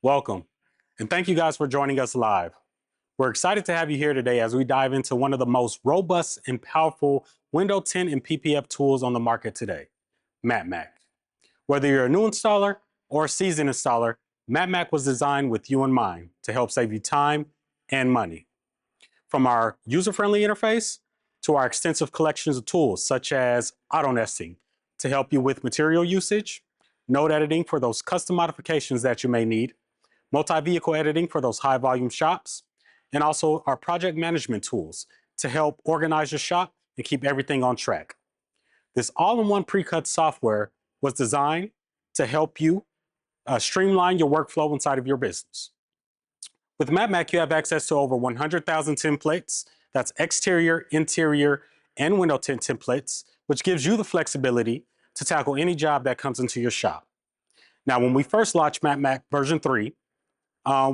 Welcome, and thank you guys for joining us live. We're excited to have you here today as we dive into one of the most robust and powerful window tint and PPF tools on the market today, MATMAK. Whether you're a new installer or a seasoned installer, MATMAK was designed with you in mind to help save you time and money. From our user-friendly interface to our extensive collections of tools such as auto nesting to help you with material usage, node editing for those custom modifications that you may need, multi-vehicle editing for those high volume shops, and also our project management tools to help organize your shop and keep everything on track. This all-in-one pre-cut software was designed to help you streamline your workflow inside of your business. With MATMAK, you have access to over 100,000 templates. That's exterior, interior, and window tint templates, which gives you the flexibility to tackle any job that comes into your shop. Now, when we first launched MATMAK version 3,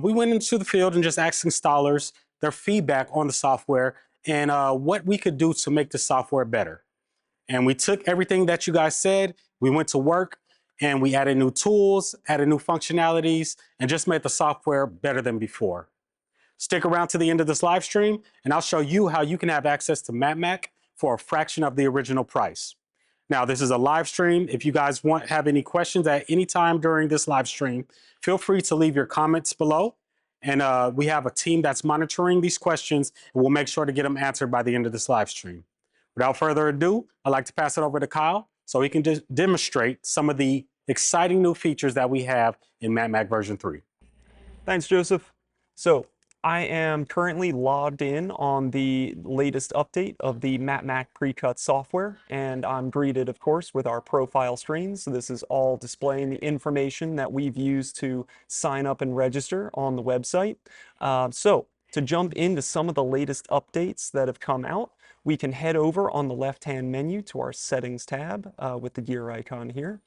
we went into the field and just asked installers their feedback on the software and what we could do to make the software better. And we took everything that you guys said, we went to work, and we added new tools, added new functionalities, and just made the software better than before. Stick around to the end of this live stream, and I'll show you how you can have access to MATMAK for a fraction of the original price. Now, this is a live stream. If you guys have any questions at any time during this live stream, feel free to leave your comments below. And we have a team that's monitoring these questions, and we'll make sure to get them answered by the end of this live stream. Without further ado, I'd like to pass it over to Kyle so he can just demonstrate some of the exciting new features that we have in MATMAK version 3. Thanks, Joseph. So I am currently logged in on the latest update of the MATMAK Precut software, and I'm greeted, of course, with our profile screen. So this is all displaying the information that we've used to sign up and register on the website. So to jump into some of the latest updates that have come out, we can head over on the left-hand menu to our settings tab with the gear icon here.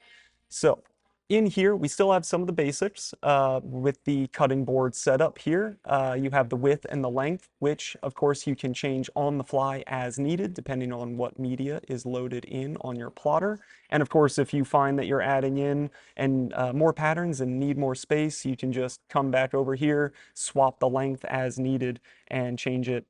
So in here, we still have some of the basics with the cutting board setup here. You have the width and the length, which of course you can change on the fly as needed, depending on what media is loaded in on your plotter. And of course, if you find that you're adding in and more patterns and need more space, you can just come back over here, swap the length as needed, and change it,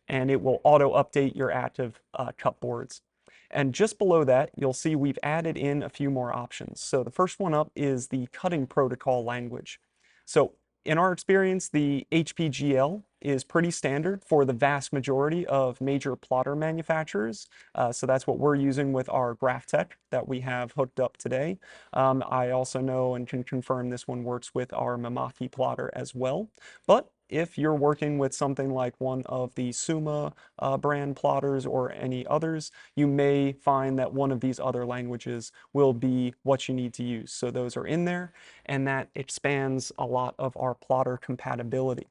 and it will auto update your active cut boards. And just below that, you'll see we've added in a few more options. So the first one up is the cutting protocol language. So in our experience, the HPGL is pretty standard for the vast majority of major plotter manufacturers. So that's what we're using with our GraphTech that we have hooked up today. I also know and can confirm this one works with our Mimaki plotter as well. But if you're working with something like one of the Suma brand plotters or any others, you may find that one of these other languages will be what you need to use. So those are in there, and that expands a lot of our plotter compatibility.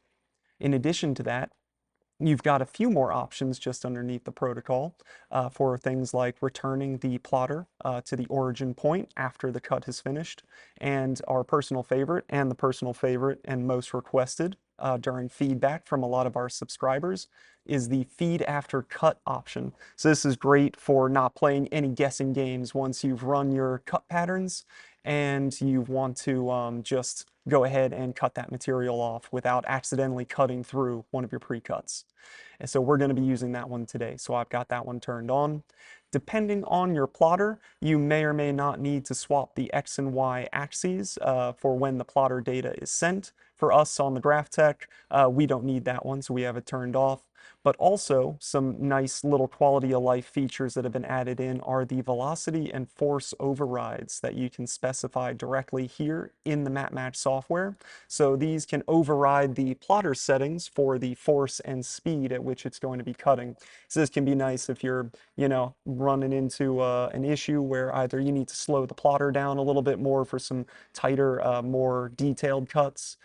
In addition to that, you've got a few more options just underneath the protocol for things like returning the plotter to the origin point after the cut is finished. And our personal favorite and most requested during feedback from a lot of our subscribers is the feed after cut option. So this is great for not playing any guessing games once you've run your cut patterns and you want to just go ahead and cut that material off without accidentally cutting through one of your pre-cuts. And so we're going to be using that one today. So I've got that one turned on. Depending on your plotter, you may or may not need to swap the X and Y axes for when the plotter data is sent. For us on the GraphTech, we don't need that one, so we have it turned off. But also, some nice little quality of life features that have been added in are the velocity and force overrides that you can specify directly here in the MATMAK software. So these can override the plotter settings for the force and speed at which it's going to be cutting. So this can be nice if you're, running into an issue where either you need to slow the plotter down a little bit more for some tighter, more detailed cuts.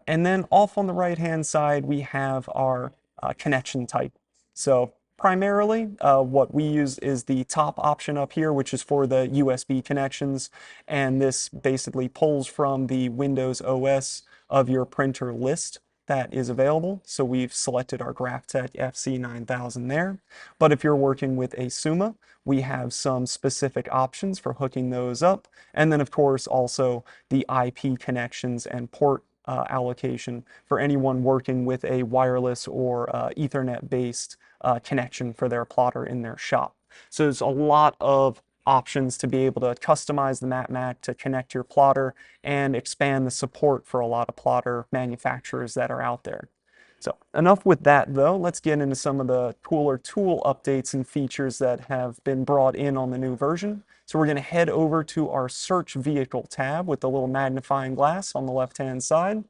And then off on the right-hand side, we have our connection type. So primarily, what we use is the top option up here, which is for the USB connections. And this basically pulls from the Windows OS of your printer list. that is available. So we've selected our GraphTech FC9000 there. But if you're working with a Summa, we have some specific options for hooking those up. And then of course also the IP connections and port allocation for anyone working with a wireless or Ethernet based connection for their plotter in their shop. So there's a lot of options to be able to customize the MATMAK to connect your plotter and expand the support for a lot of plotter manufacturers that are out there. So enough with that though, let's get into some of the cooler tool updates and features that have been brought in on the new version. So we're going to head over to our search vehicle tab with the little magnifying glass on the left hand side.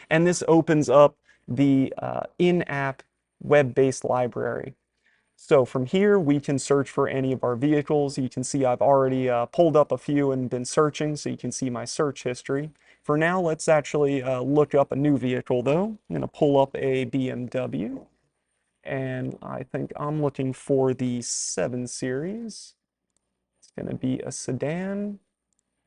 And this opens up the in-app web-based library. So from here, we can search for any of our vehicles. You can see I've already pulled up a few and been searching, so you can see my search history. For now, let's actually look up a new vehicle though. I'm going to pull up a BMW, and I think I'm looking for the 7 Series. It's going to be a sedan,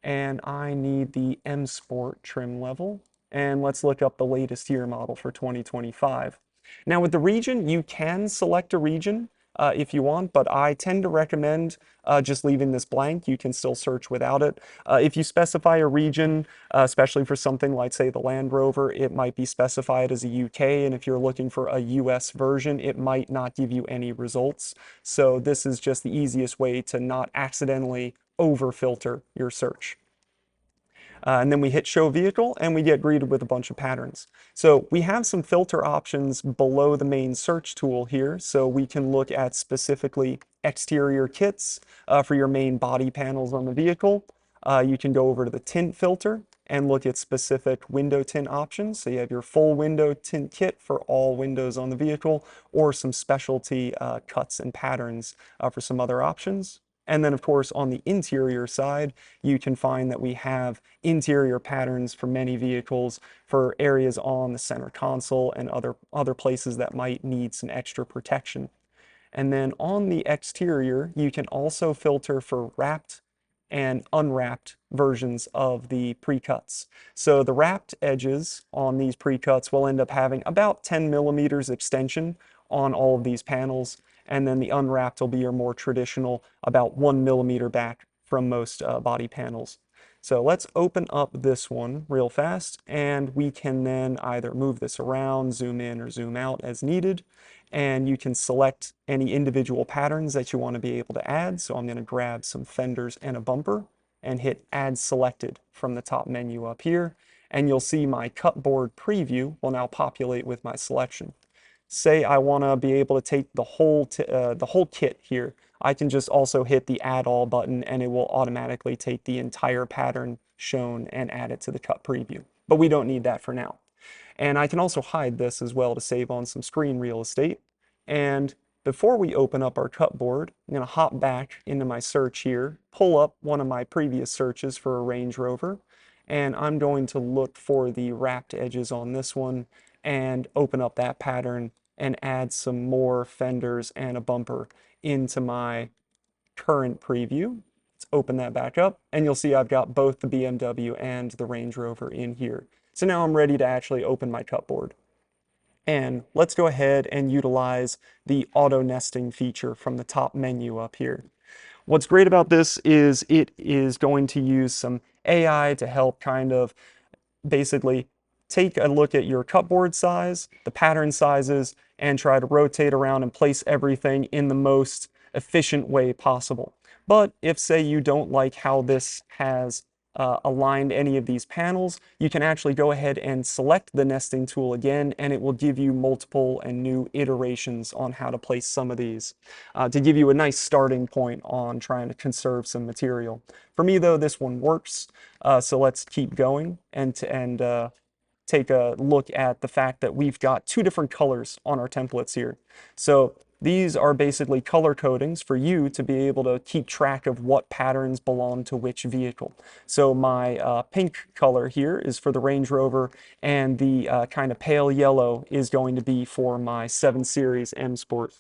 and I need the M Sport trim level. And let's look up the latest year model for 2025. Now with the region, you can select a region if you want, but I tend to recommend just leaving this blank. You can still search without it. If you specify a region, especially for something like, say, the Land Rover, it might be specified as a UK, and if you're looking for a US version, it might not give you any results. So this is just the easiest way to not accidentally over-filter your search. And then we hit show vehicle and we get greeted with a bunch of patterns. So we have some filter options below the main search tool here. So we can look at specifically exterior kits for your main body panels on the vehicle. You can go over to the tint filter and look at specific window tint options. So you have your full window tint kit for all windows on the vehicle, or some specialty cuts and patterns for some other options. And then, of course, on the interior side, you can find that we have interior patterns for many vehicles for areas on the center console and other places that might need some extra protection. And then on the exterior, you can also filter for wrapped and unwrapped versions of the precuts. So the wrapped edges on these precuts will end up having about 10 millimeters extension on all of these panels. And then the unwrapped will be your more traditional, about 1 millimeter back from most body panels. So let's open up this one real fast, and we can then either move this around, zoom in or zoom out as needed. And you can select any individual patterns that you want to be able to add. So I'm going to grab some fenders and a bumper and hit add selected from the top menu up here. And you'll see my cutboard preview will now populate with my selection. Say I want to be able to take the whole kit here, I can just also hit the add all button and it will automatically take the entire pattern shown and add it to the cut preview. But we don't need that for now. And I can also hide this as well to save on some screen real estate. And before we open up our cutboard, I'm going to hop back into my search here, pull up one of my previous searches for a Range Rover, and I'm going to look for the wrapped edges on this one and open up that pattern and add some more fenders and a bumper into my current preview. Let's open that back up, and you'll see I've got both the BMW and the Range Rover in here. So now I'm ready to actually open my cutboard. And let's go ahead and utilize the auto nesting feature from the top menu up here. What's great about this is it is going to use some AI to help kind of basically take a look at your cupboard size, the pattern sizes, and try to rotate around and place everything in the most efficient way possible. But if, say, you don't like how this has aligned any of these panels, you can actually go ahead and select the nesting tool again, and it will give you multiple and new iterations on how to place some of these to give you a nice starting point on trying to conserve some material. For me, though, this one works, so let's keep going and take a look at the fact that we've got 2 different colors on our templates here. So these are basically color codings for you to be able to keep track of what patterns belong to which vehicle. So my pink color here is for the Range Rover, and the kind of pale yellow is going to be for my 7 Series M Sport.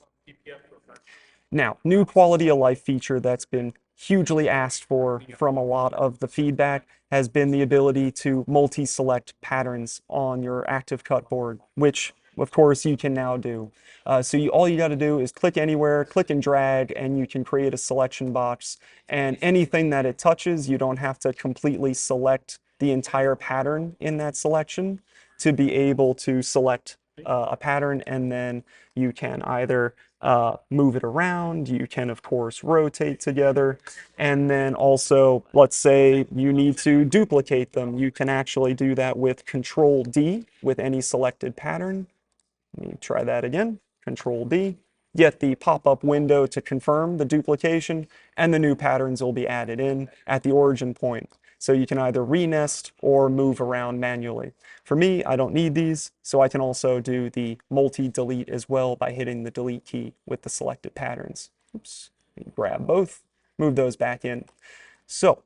Now, new quality of life feature that's been hugely asked for from a lot of the feedback has been the ability to multi-select patterns on your active cut board, which of course you can now do. All you got to do is click anywhere, click and drag, and you can create a selection box. And anything that it touches, you don't have to completely select the entire pattern in that selection to be able to select a pattern, and then you can either move it around, you can of course rotate together, and then also let's say you need to duplicate them. You can actually do that with Control D with any selected pattern. Let me try that again. Control D. Get the pop-up window to confirm the duplication, and the new patterns will be added in at the origin point. So you can either renest or move around manually. For me, I don't need these, so I can also do the multi-delete as well by hitting the delete key with the selected patterns. Oops, grab both, move those back in. So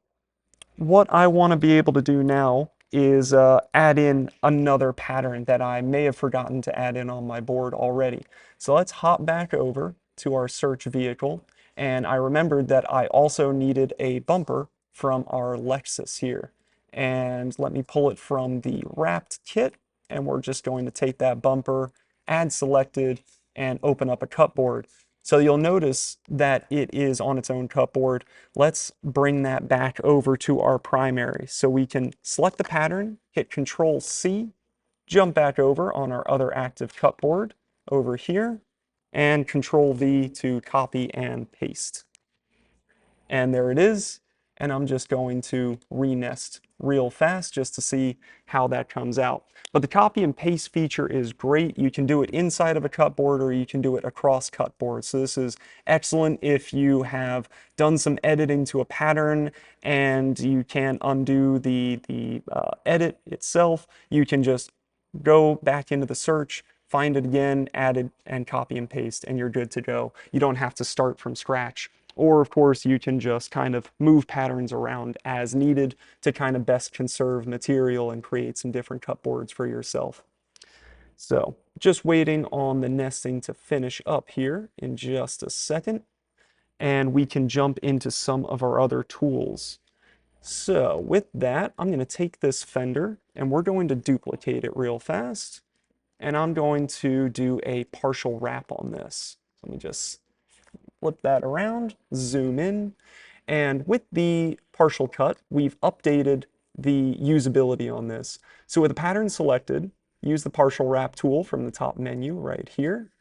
what I want to be able to do now is add in another pattern that I may have forgotten to add in on my board already. So let's hop back over to our search vehicle, and I remembered that I also needed a bumper from our Lexus here. And let me pull it from the wrapped kit, and we're just going to take that bumper, add selected, and open up a cut board. So you'll notice that it is on its own cut board. Let's bring that back over to our primary. So we can select the pattern, hit Control C, jump back over on our other active cut board over here, and Control V to copy and paste. And there it is. And I'm just going to renest real fast just to see how that comes out. But the copy and paste feature is great. You can do it inside of a cut board or you can do it across cut boards. So this is excellent if you have done some editing to a pattern and you can't undo the edit itself. You can just go back into the search, find it again, add it, and copy and paste, and you're good to go. You don't have to start from scratch. Or of course you can just kind of move patterns around as needed to kind of best conserve material and create some different cut boards for yourself. So just waiting on the nesting to finish up here in just a second, and we can jump into some of our other tools. So with that, I'm going to take this fender and we're going to duplicate it real fast, and I'm going to do a partial wrap on this. Let me just flip that around, zoom in, and with the partial cut, we've updated the usability on this. So with the pattern selected, use the partial wrap tool from the top menu right here,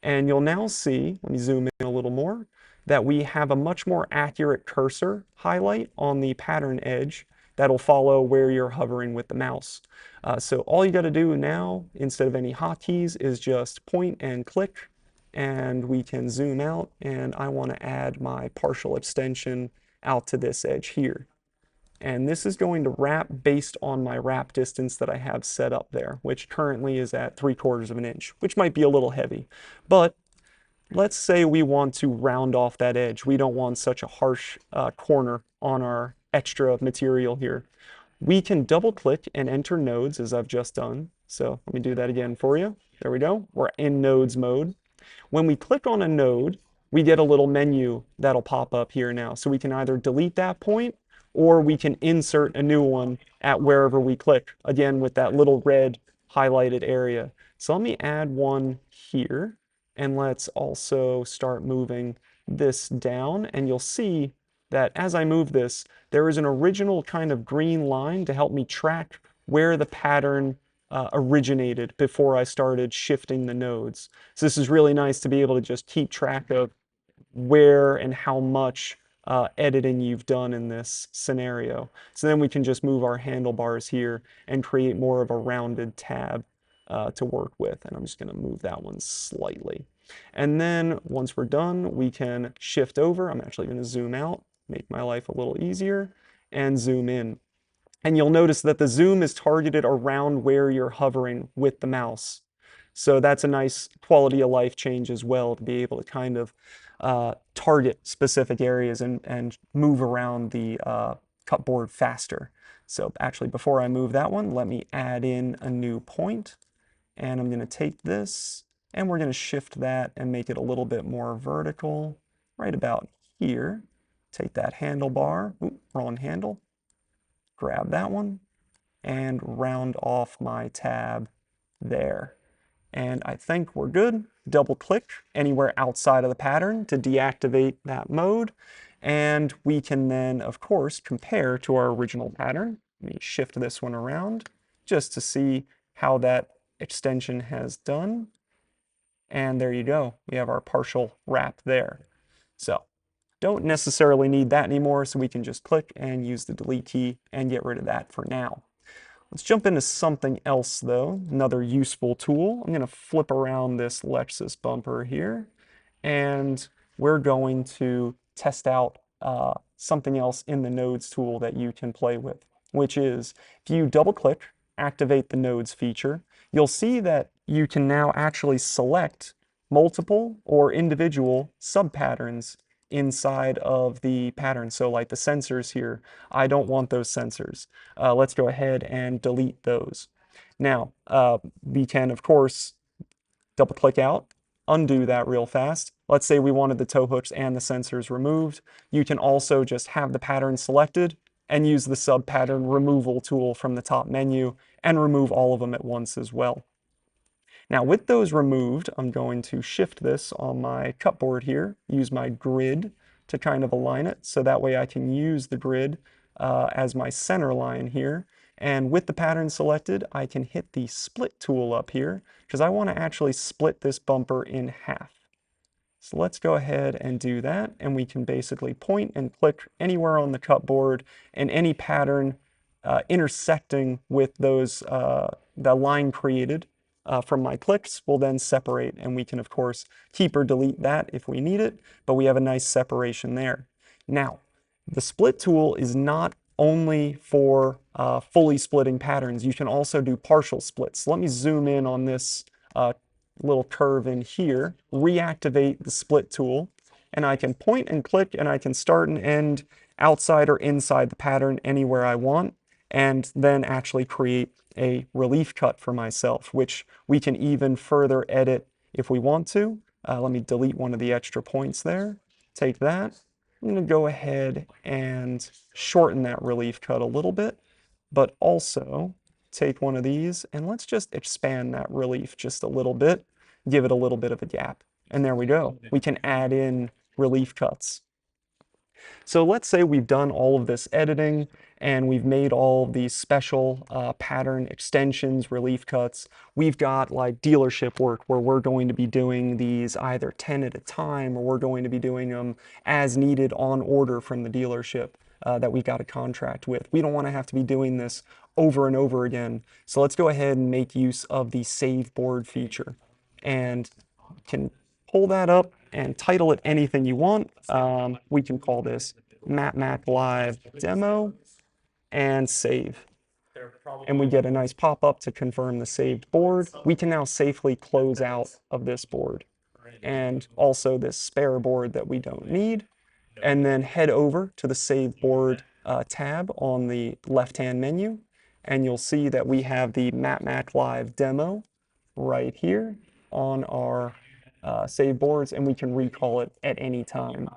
and you'll now see, let me zoom in a little more, that we have a much more accurate cursor highlight on the pattern edge that'll follow where you're hovering with the mouse. So all you got to do now, instead of any hotkeys, is just point and click, and we can zoom out, and I want to add my partial extension out to this edge here. And this is going to wrap based on my wrap distance that I have set up there, which currently is at 3/4 of an inch, which might be a little heavy. But let's say we want to round off that edge. We don't want such a harsh corner on our extra material here. We can double click and enter nodes as I've just done. So let me do that again for you. There we go. We're in nodes mode. When we click on a node, we get a little menu that'll pop up here now. So we can either delete that point or we can insert a new one at wherever we click, again with that little red highlighted area. So let me add one here, and let's also start moving this down, and you'll see that as I move this, there is an original kind of green line to help me track where the pattern originated before I started shifting the nodes. So this is really nice to be able to just keep track of where and how much editing you've done in this scenario. So then we can just move our handlebars here and create more of a rounded tab to work with. And I'm just going to move that one slightly. And then once we're done, we can shift over. I'm actually going to zoom out, make my life a little easier, and zoom in. And you'll notice that the zoom is targeted around where you're hovering with the mouse. So that's a nice quality of life change as well, to be able to kind of target specific areas and move around the cut board faster. So actually, before I move that one, let me add in a new point. And I'm going to take this and we're going to shift that and make it a little bit more vertical, right about here. take that handlebar, wrong handle, grab that one, and round off my tab there. And I think we're good. Double click anywhere outside of the pattern to deactivate that mode. And we can then, of course, compare to our original pattern. Let me shift this one around just to see how that extension has done. And there you go. We have our partial wrap there. So don't necessarily need that anymore, so we can just click and use the delete key and get rid of that for now. Let's jump into something else though, another useful tool. I'm going to flip around this HEXIS bumper here, and we're going to test out something else in the nodes tool that you can play with, which is if you double click, activate the nodes feature, you'll see that you can now actually select multiple or individual subpatterns inside of the pattern. So like the sensors here, I don't want those sensors. Let's go ahead and delete those. Now, we can, of course, double click out, undo that real fast. Let's say we wanted the tow hooks and the sensors removed. You can also just have the pattern selected and use the sub pattern removal tool from the top menu and remove all of them at once as well. Now with those removed, I'm going to shift this on my cupboard here, use my grid to kind of align it so that way I can use the grid as my center line here. And with the pattern selected, I can hit the split tool up here because I want to actually split this bumper in half. So let's go ahead and do that, and we can basically point and click anywhere on the cupboard and any pattern intersecting with those the line created from my clicks will then separate, and we can of course keep or delete that if we need it, but we have a nice separation there. Now, the split tool is not only for fully splitting patterns. You can also do partial splits. Let me zoom in on this little curve in here, reactivate the split tool, and I can point and click and I can start and end outside or inside the pattern anywhere I want, and then actually create a relief cut for myself, which we can even further edit if we want to. Let me delete one of the extra points there. Take that. I'm going to go ahead and shorten that relief cut a little bit, but also take one of these and let's just expand that relief just a little bit, give it a little bit of a gap. And there we go. We can add in relief cuts. So let's say we've done all of this editing and we've made all these special pattern extensions, relief cuts. We've got like dealership work where we're going to be doing these either 10 at a time or we're going to be doing them as needed on order from the dealership that we've got a contract with. We don't want to have to be doing this over and over again. So let's go ahead and make use of the save board feature and can pull that up and title it anything you want. We can call this MATMAK Live Demo and save. And we get a nice pop-up to confirm the saved board. We can now safely close out of this board and also this spare board that we don't need, and then head over to the save board tab on the left-hand menu, and you'll see that we have the MATMAK Live Demo right here on our save boards, and we can recall it at any time.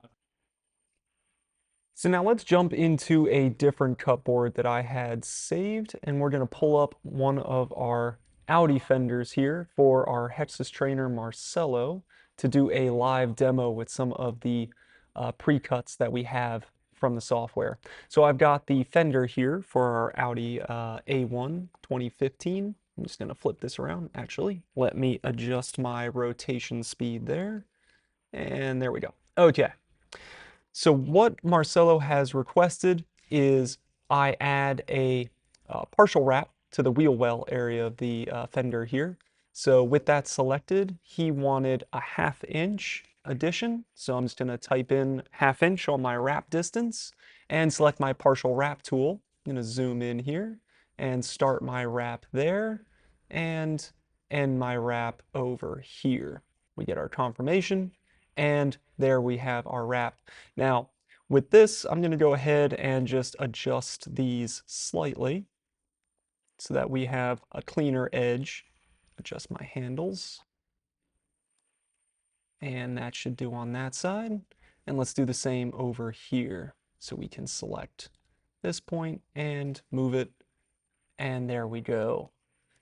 So now let's jump into a different cupboard that I had saved, and we're going to pull up one of our Audi fenders here for our HEXIS trainer Marcelo to do a live demo with some of the pre-cuts that we have from the software. So I've got the fender here for our Audi A1 2015. I'm just going to flip this around, actually. Let me adjust my rotation speed there. And there we go. Okay. So what Marcelo has requested is I add a partial wrap to the wheel well area of the fender here. So with that selected, he wanted a 1/2 inch addition. So I'm just going to type in 1/2 inch on my wrap distance and select my partial wrap tool. I'm going to zoom in here and start my wrap there and end my wrap over here. We get our confirmation, and there we have our wrap. Now, with this, I'm going to go ahead and just adjust these slightly so that we have a cleaner edge. Adjust my handles. And that should do on that side. And let's do the same over here. So we can select this point and move it, and there we go.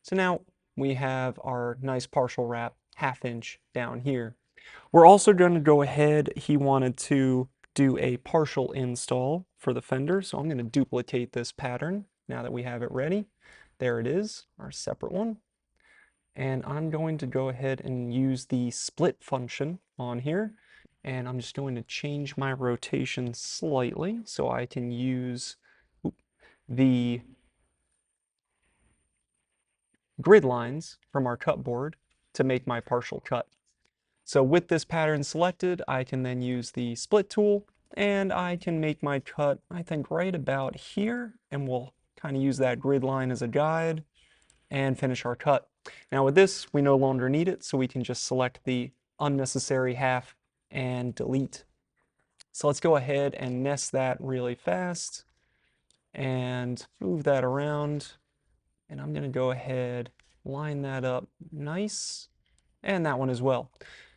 So now we have our nice partial wrap 1/2 inch down here. We're also going to go ahead, he wanted to do a partial install for the fender, so I'm going to duplicate this pattern now that we have it ready. There it is, our separate one. And I'm going to go ahead and use the split function on here, and I'm just going to change my rotation slightly so I can use the grid lines from our cut board to make my partial cut. So with this pattern selected, I can then use the split tool, and I can make my cut, I think, right about here, and we'll kind of use that grid line as a guide and finish our cut. Now with this, we no longer need it, so we can just select the unnecessary half and delete. So let's go ahead and nest that really fast and move that around. And I'm going to go ahead, line that up nice, and that one as well.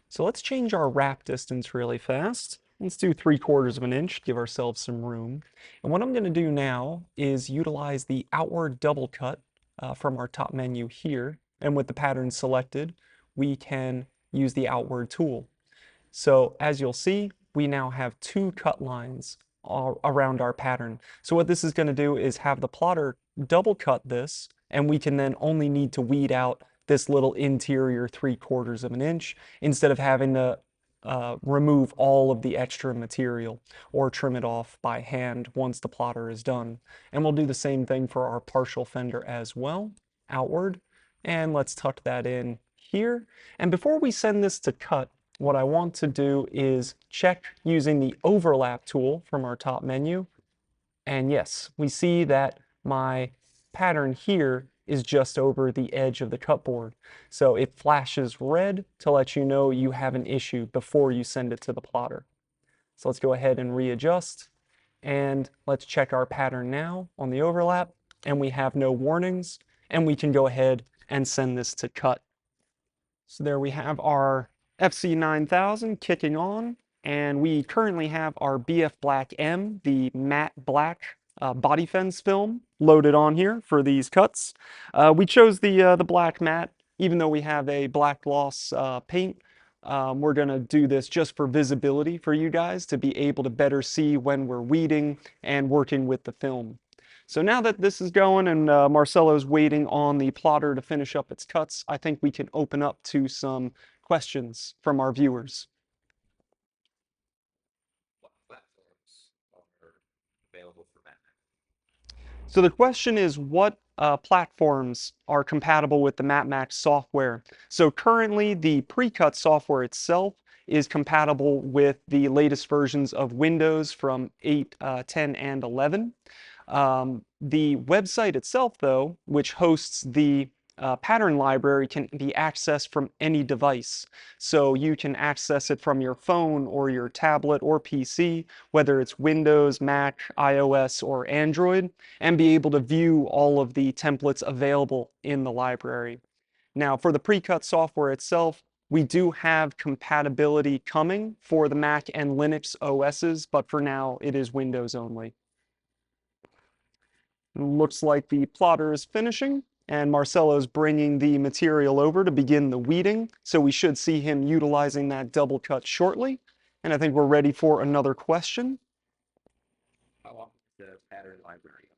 So let's change our wrap distance really fast. Let's do 3/4 of an inch, give ourselves some room. And what I'm going to do now is utilize the outward double cut from our top menu here. And with the pattern selected, we can use the outward tool. So as you'll see, we now have 2 cut lines all around our pattern. So what this is going to do is have the plotter double cut this, and we can then only need to weed out this little interior 3/4 of an inch instead of having to remove all of the extra material or trim it off by hand once the plotter is done. And we'll do the same thing for our partial fender as well, outward. And let's tuck that in here. And before we send this to cut, what I want to do is check using the overlap tool from our top menu. And yes, we see that my pattern here is just over the edge of the cut board. So it flashes red to let you know you have an issue before you send it to the plotter. So let's go ahead and readjust, and let's check our pattern now on the overlap, and we have no warnings, and we can go ahead and send this to cut. So there we have our FC9000 kicking on, and we currently have our BF Black M, the matte black body fence film, loaded on here for these cuts. We chose the black matte, even though we have a black gloss paint. We're going to do this just for visibility for you guys to be able to better see when we're weeding and working with the film. So now that this is going and Marcelo's waiting on the plotter to finish up its cuts, I think we can open up to some questions from our viewers. What platforms are available for MATMAK? So the question is, what platforms are compatible with the MATMAK software? So currently the Precut software itself is compatible with the latest versions of Windows from 8, 10, and 11. The website itself, though, which hosts the pattern library, can be accessed from any device. So you can access it from your phone or your tablet or PC, whether it's Windows, Mac, iOS, or Android, and be able to view all of the templates available in the library. Now, for the Precut software itself, we do have compatibility coming for the Mac and Linux OSs, but for now, it is Windows only. Looks like the plotter is finishing, and Marcelo's bringing the material over to begin the weeding, so we should see him utilizing that double cut shortly. And I think we're ready for another question. How often is the pattern library?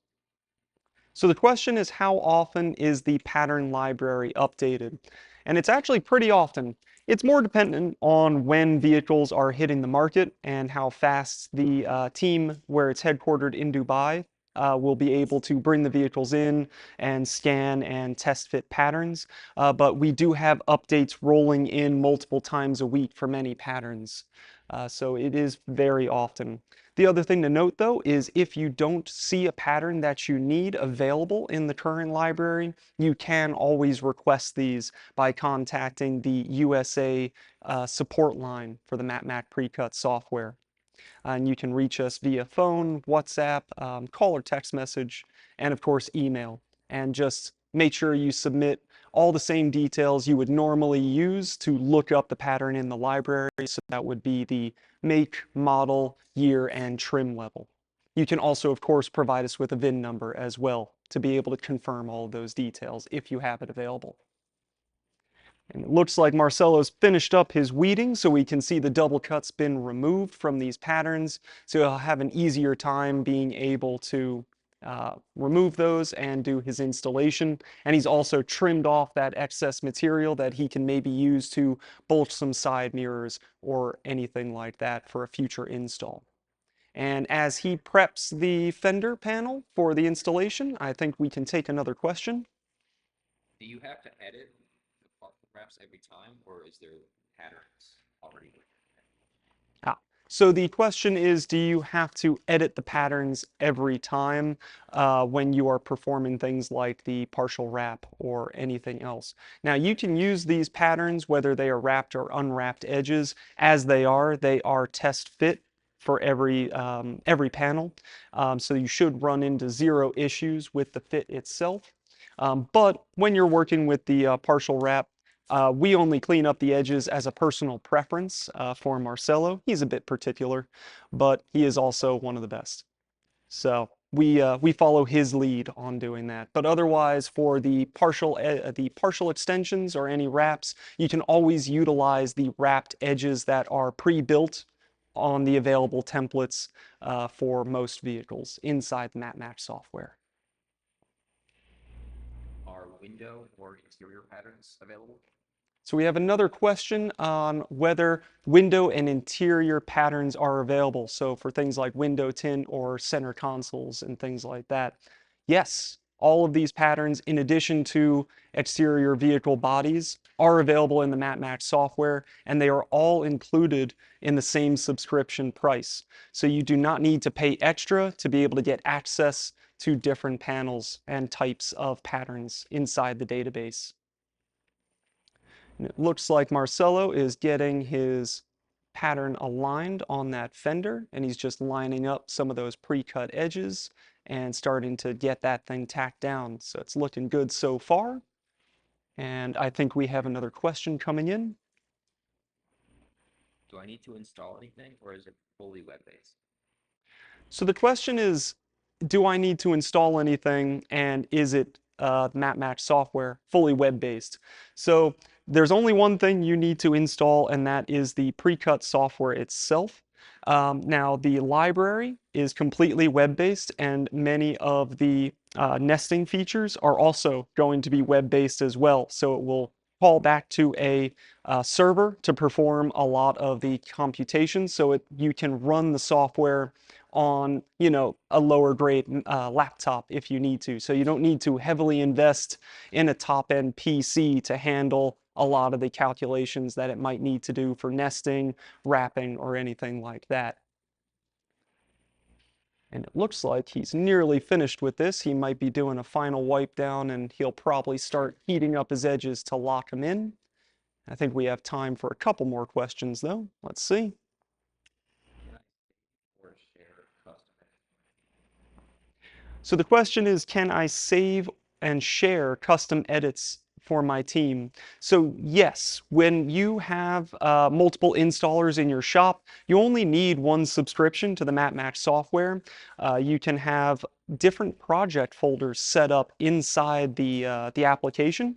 So the question is, how often is the pattern library updated? And it's actually pretty often. It's more dependent on when vehicles are hitting the market and how fast the team where it's headquartered in Dubai will be able to bring the vehicles in and scan and test fit patterns. But we do have updates rolling in multiple times a week for many patterns. So it is very often. The other thing to note, though, is if you don't see a pattern that you need available in the current library, you can always request these by contacting the USA support line for the MATMAK Precut software. And you can reach us via phone, WhatsApp, call or text message, and of course email. And just make sure you submit all the same details you would normally use to look up the pattern in the library. So that would be the make, model, year, and trim level. You can also, of course, provide us with a VIN number as well to be able to confirm all of those details if you have it available. And it looks like Marcelo's finished up his weeding, so we can see the double cut's been removed from these patterns, so he'll have an easier time being able to remove those and do his installation. And he's also trimmed off that excess material that he can maybe use to bolt some side mirrors or anything like that for a future install. And as he preps the fender panel for the installation, I think we can take another question. Do you have to edit the part wraps every time, or is there patterns already? So the question is, do you have to edit the patterns every time when you are performing things like the partial wrap or anything else? Now you can use these patterns, whether they are wrapped or unwrapped edges, as they are test fit for every panel. So you should run into zero issues with the fit itself. But when you're working with the partial wrap, we only clean up the edges as a personal preference for Marcelo. He's a bit particular, but he is also one of the best. So we follow his lead on doing that. But otherwise, for the partial extensions or any wraps, you can always utilize the wrapped edges that are pre-built on the available templates for most vehicles inside the MATMAK software. Are window or interior patterns available? So we have another question on whether window and interior patterns are available. So for things like window tint or center consoles and things like that. Yes, all of these patterns, in addition to exterior vehicle bodies, are available in the MATMAK software, and they are all included in the same subscription price. So you do not need to pay extra to be able to get access to different panels and types of patterns inside the database. And it looks like Marcelo is getting his pattern aligned on that fender, and he's just lining up some of those pre-cut edges and starting to get that thing tacked down. So it's looking good so far. And I think we have another question coming in. Do I need to install anything, or is it fully web-based? So the question is, do I need to install anything, and is it MATMAK software fully web-based? So there's only one thing you need to install, and that is the Precut software itself. Now, the library is completely web-based, and many of the nesting features are also going to be web-based as well. So it will call back to a server to perform a lot of the computation, so you can run the software on, a lower grade laptop if you need to. So you don't need to heavily invest in a top-end PC to handle a lot of the calculations that it might need to do for nesting, wrapping, or anything like that. And it looks like he's nearly finished with this. He might be doing a final wipe down, and he'll probably start heating up his edges to lock them in. I think we have time for a couple more questions though. Let's see. Or share custom? So the question is, can I save and share custom edits for my team? So yes, when you have multiple installers in your shop, you only need one subscription to the MATMAK software. You can have different project folders set up inside the application.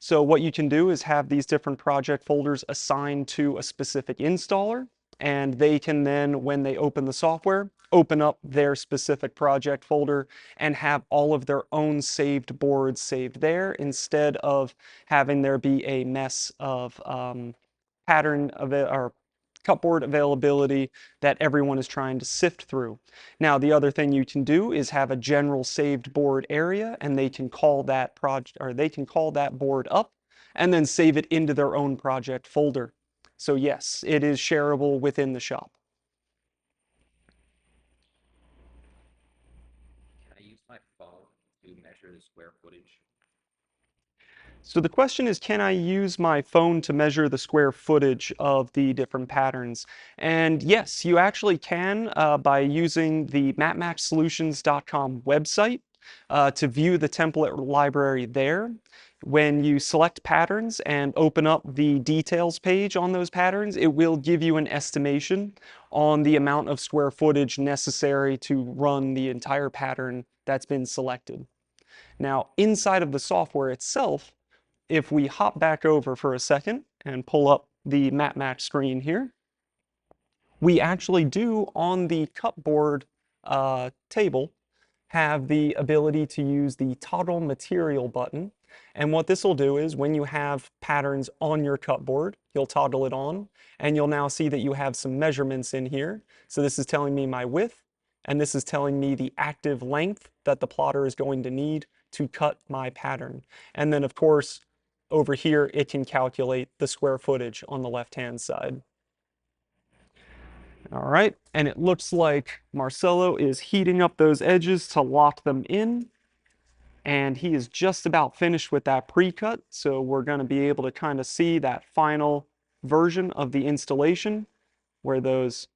So what you can do is have these different project folders assigned to a specific installer, and they can then, when they open the software, open up their specific project folder and have all of their own saved boards saved there, instead of having there be a mess of pattern or cupboard availability that everyone is trying to sift through. Now, the other thing you can do is have a general saved board area, and they can call that board up and then save it into their own project folder. So yes, it is shareable within the shop. Can I use my phone to measure the square footage? So the question is, can I use my phone to measure the square footage of the different patterns? And yes, you actually can by using the matmaksolutions.com website. to view the template library there. When you select patterns and open up the details page on those patterns, it will give you an estimation on the amount of square footage necessary to run the entire pattern that's been selected. Now, inside of the software itself, if we hop back over for a second and pull up the MATMAK screen here, we actually do on the cupboard table have the ability to use the toggle material button. And what this will do is when you have patterns on your cupboard, you'll toggle it on and you'll now see that you have some measurements in here. So this is telling me my width and this is telling me the active length that the plotter is going to need to cut my pattern. And then of course, over here, it can calculate the square footage on the left-hand side. All right, and it looks like Marcelo is heating up those edges to lock them in. And he is just about finished with that pre-cut. So we're going to be able to kind of see that final version of the installation where those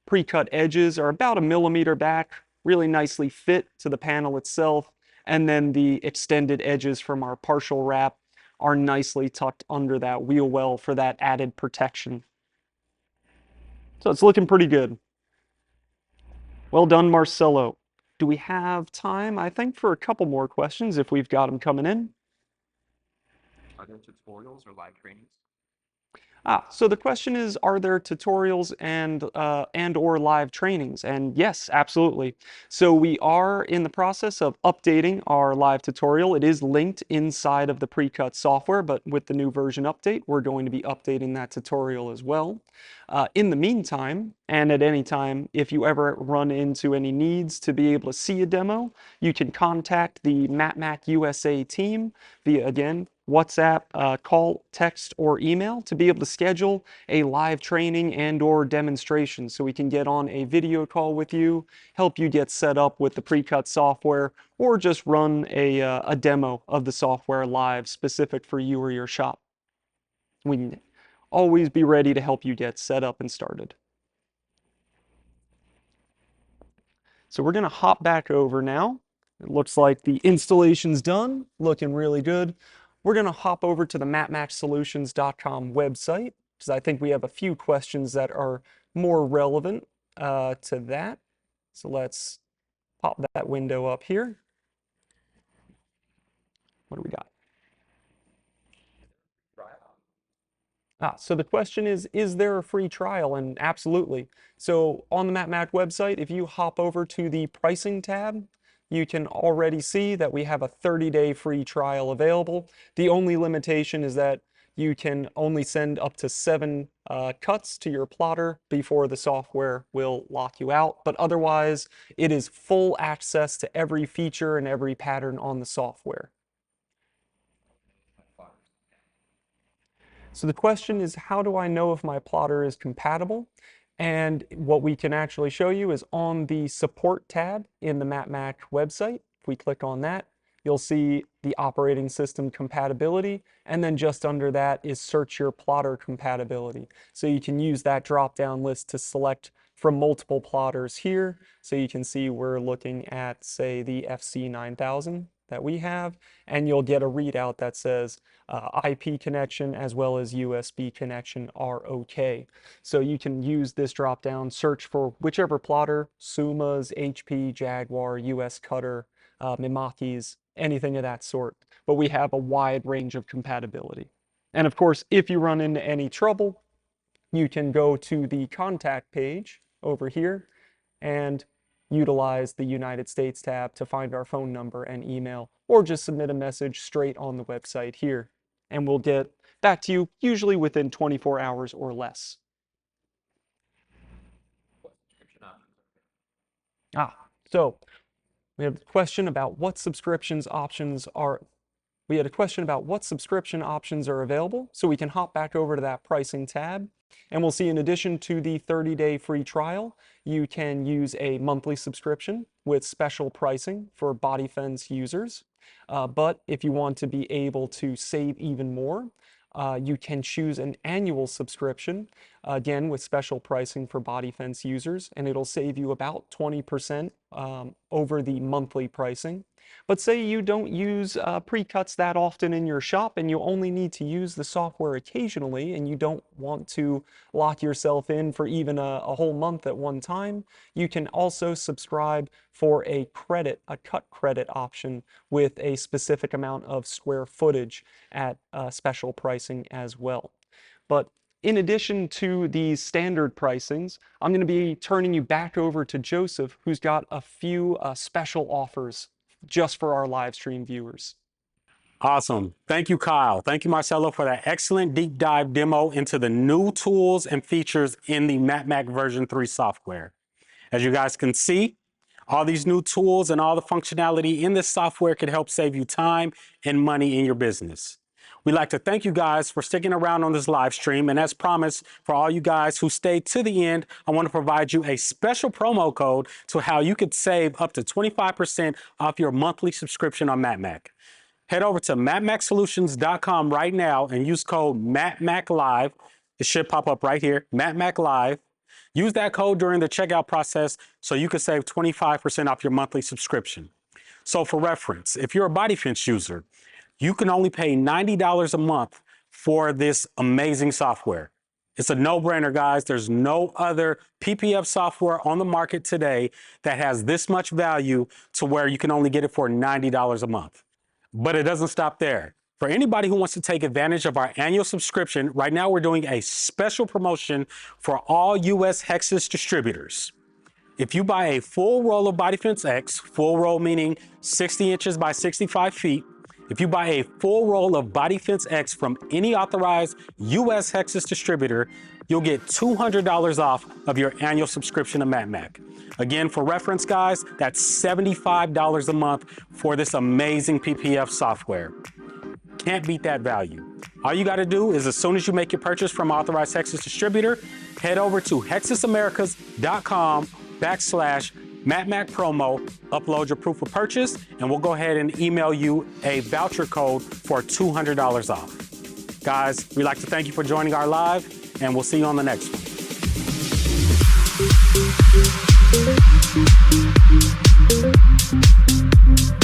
pre-cut edges are about 1 millimeter back, really nicely fit to the panel itself. And then the extended edges from our partial wrap are nicely tucked under that wheel well for that added protection. So it's looking pretty good. Well done, Marcelo. Do we have time, I think, for a couple more questions if we've got them coming in? Are there tutorials or live trainings? So the question is, are there tutorials and or live trainings? And yes, absolutely. So we are in the process of updating our live tutorial. It is linked inside of the Precut software, but with the new version update, we're going to be updating that tutorial as well. In the meantime, and at any time, if you ever run into any needs to be able to see a demo, you can contact the MATMAK USA team via, again, WhatsApp, call, text, or email to be able to schedule a live training and or demonstration so we can get on a video call with you, help you get set up with the Precut software, or just run a demo of the software live specific for you or your shop. We can always be ready to help you get set up and started. So we're going to hop back over now. It looks like the installation's done, looking really good. We're going to hop over to the matmaksolutions.com website because I think we have a few questions that are more relevant to that. So let's pop that window up here. What do we got? So the question is there a free trial? And absolutely. So on the MATMAK website, if you hop over to the pricing tab, you can already see that we have a 30-day free trial available. The only limitation is that you can only send up to 7 cuts to your plotter before the software will lock you out. But otherwise, it is full access to every feature and every pattern on the software. So the question is, how do I know if my plotter is compatible? And what we can actually show you is on the support tab in the MATMAK website. If we click on that, you'll see the operating system compatibility. And then just under that is search your plotter compatibility. So you can use that drop-down list to select from multiple plotters here. So you can see we're looking at, say, the FC9000 that we have, and you'll get a readout that says IP connection as well as USB connection are okay. So you can use this drop down, search for whichever plotter, Sumas, HP, Jaguar, US Cutter, Mimaki's, anything of that sort. But we have a wide range of compatibility. And of course, if you run into any trouble, you can go to the contact page over here and utilize the United States tab to find our phone number and email, or just submit a message straight on the website here. And we'll get back to you usually within 24 hours or less. So we have a question about what subscription options are available. So we can hop back over to that pricing tab. And we'll see in addition to the 30-day free trial, you can use a monthly subscription with special pricing for body fence users. But if you want to be able to save even more, you can choose an annual subscription, again with special pricing for body fence users, and it'll save you about 20% over the monthly pricing. But say you don't use pre-cuts that often in your shop and you only need to use the software occasionally and you don't want to lock yourself in for even a whole month at one time, you can also subscribe for a cut credit option with a specific amount of square footage at special pricing as well. But in addition to these standard pricings, I'm going to be turning you back over to Joseph, who's got a few special offers just for our live stream viewers. Awesome. Thank you, Kyle. Thank you, Marcelo, for that excellent deep dive demo into the new tools and features in the MATMAK version 3 software. As you guys can see, all these new tools and all the functionality in this software can help save you time and money in your business. We'd like to thank you guys for sticking around on this live stream. And as promised, for all you guys who stayed to the end, I want to provide you a special promo code to how you could save up to 25% off your monthly subscription on MATMAK. Head over to matmaksolutions.com right now and use code MATMAKLIVE. It should pop up right here, MATMAKLIVE. Use that code during the checkout process so you can save 25% off your monthly subscription. So for reference, if you're a body fence user, you can only pay $90 a month for this amazing software. It's a no-brainer, guys. There's no other PPF software on the market today that has this much value to where you can only get it for $90 a month. But it doesn't stop there. For anybody who wants to take advantage of our annual subscription, right now we're doing a special promotion for all US HEXIS distributors. If you buy a full roll of Body Fence X, full roll meaning 60 inches by 65 feet, if you buy a full roll of Body Fence X from any authorized US HEXIS distributor, you'll get $200 off of your annual subscription to MATMAK. Again, for reference, guys, that's $75 a month for this amazing PPF software. Can't beat that value. All you got to do is as soon as you make your purchase from authorized HEXIS distributor, head over to hexisamericas.com/MATMAK promo, upload your proof of purchase, and we'll go ahead and email you a voucher code for $200 off. Guys, we'd like to thank you for joining our live, and we'll see you on the next one.